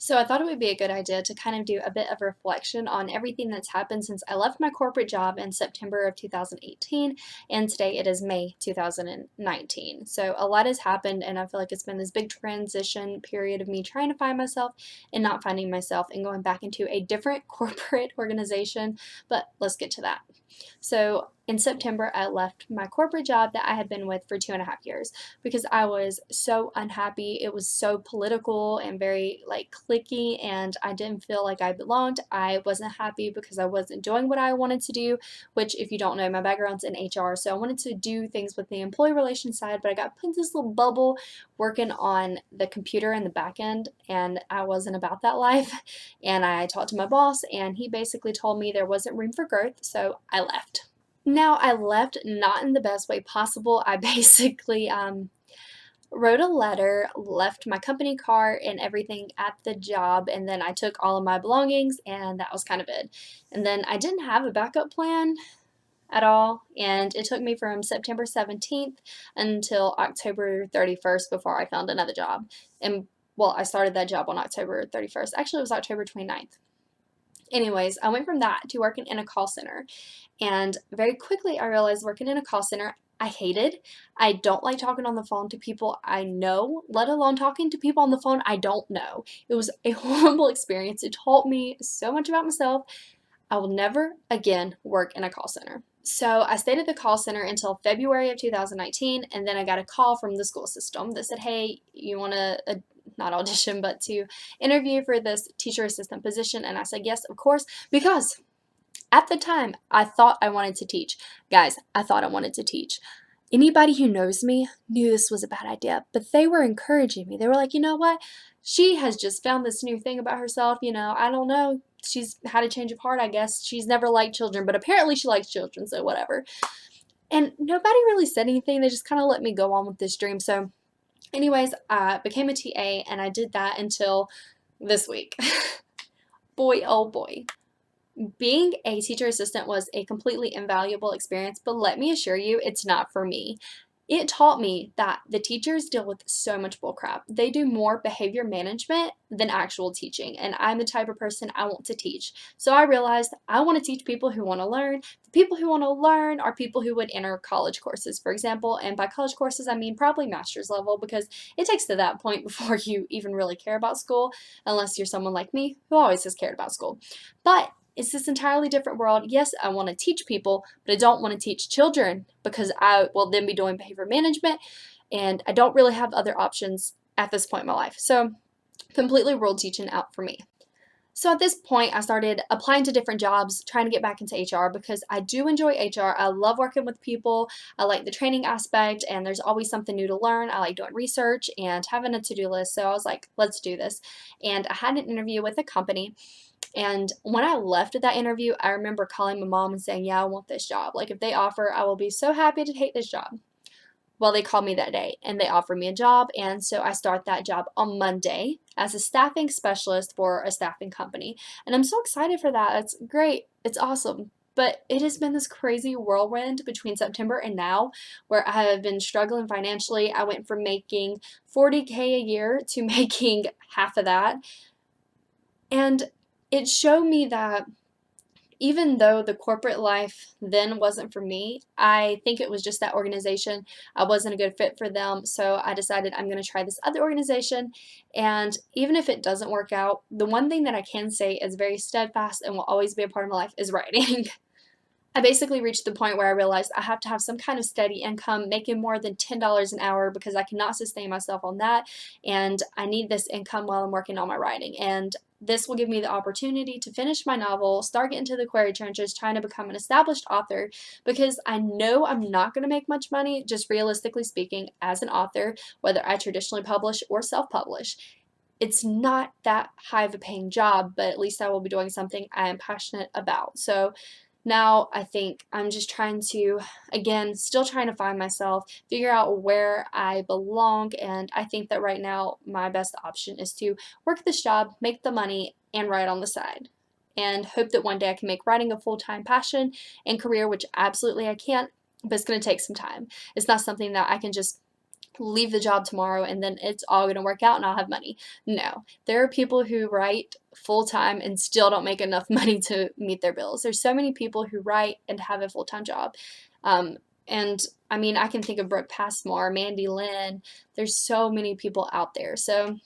So I thought it would be a good idea to kind of do a bit of reflection on everything that's happened since I left my corporate job in September of 2018, and today it is May 2019. So a lot has happened, and I feel like it's been this big transition period of me trying to find myself and not finding myself and going back into a different corporate organization. But let's get to that. So in September, I left my corporate job that I had been with for 2.5 years because I was so unhappy. It was so political and very like cliquey, and I didn't feel like I belonged. I wasn't happy because I wasn't doing what I wanted to do, which, if you don't know, my background's in HR, so I wanted to do things with the employee relations side, but I got put in this little bubble working on the computer and the back end, and I wasn't about that life. And I talked to my boss, and he basically told me there wasn't room for growth, so I left. Now, I left not in the best way possible. I basically wrote a letter, left my company car and everything at the job, and then I took all of my belongings, and that was kind of it. And then I didn't have a backup plan at all, and it took me from September 17th until October 31st before I found another job. And well, I started that job on October 31st. Actually, it was October 29th. Anyways, I went from that to working in a call center, and very quickly I realized working in a call center I hated. I don't like talking on the phone to people I know, let alone talking to people on the phone I don't know. It was a horrible experience. It taught me so much about myself. I will never again work in a call center. So I stayed at the call center until February of 2019, and then I got a call from the school system that said, hey, you want to not audition, but to interview for this teacher assistant position. And I said yes, of course, because at the time I thought I wanted to teach. Guys, I thought I wanted to teach. Anybody who knows me knew this was a bad idea, but they were encouraging me. They were like, you know what? She has just found this new thing about herself. I don't know. She's had a change of heart, I guess. She's never liked children, but apparently she likes children, so whatever. And nobody really said anything. They just kind of let me go on with this dream. So anyways, I became a TA, and I did that until this week. Boy, oh boy. Being a teacher assistant was a completely invaluable experience, but let me assure you, it's not for me. It taught me that the teachers deal with so much bullcrap. They do more behavior management than actual teaching, and I'm the type of person I want to teach. So I realized I want to teach people who want to learn. The people who want to learn are people who would enter college courses, for example, and by college courses I mean probably master's level, because it takes to that point before you even really care about school, unless you're someone like me who always has cared about school. But it's this entirely different world. Yes, I want to teach people, but I don't want to teach children because I will then be doing behavior management, and I don't really have other options at this point in my life. So completely ruled teaching out for me. So at this point, I started applying to different jobs, trying to get back into HR because I do enjoy HR. I love working with people. I like the training aspect, and there's always something new to learn. I like doing research and having a to-do list. So I was like, let's do this. And I had an interview with a company. And when I left that interview, I remember calling my mom and saying, yeah, I want this job. Like, if they offer, I will be so happy to take this job. Well, they called me that day and they offered me a job. And so I start that job on Monday as a staffing specialist for a staffing company. And I'm so excited for that. It's great. It's awesome. But it has been this crazy whirlwind between September and now where I have been struggling financially. I went from making $40K a year to making half of that. And it showed me that even though the corporate life then wasn't for me, I think it was just that organization. I wasn't a good fit for them, so I decided I'm going to try this other organization. And even if it doesn't work out, the one thing that I can say is very steadfast and will always be a part of my life is writing. I basically reached the point where I realized I have to have some kind of steady income, making more than $10 an hour, because I cannot sustain myself on that, and I need this income while I'm working on my writing. And this will give me the opportunity to finish my novel, start getting to the query trenches, trying to become an established author, because I know I'm not going to make much money, just realistically speaking, as an author, whether I traditionally publish or self-publish. It's not that high of a paying job, but at least I will be doing something I am passionate about. So now I think I'm just trying to, again, still trying to find myself, figure out where I belong, and I think that right now my best option is to work this job, make the money, and write on the side. And hope that one day I can make writing a full-time passion and career, which absolutely I can't, but it's going to take some time. It's not something that I can just leave the job tomorrow and then it's all going to work out and I'll have money. No, there are people who write full-time and still don't make enough money to meet their bills. There's so many people who write and have a full-time job. And I mean, I can think of Brooke Passmore, Mandy Lynn. There's so many people out there. So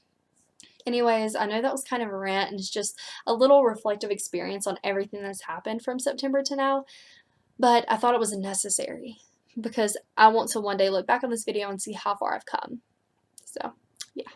anyways, I know that was kind of a rant and it's just a little reflective experience on everything that's happened from September to now, but I thought it was necessary because I want to one day look back on this video and see how far I've come. So, yeah.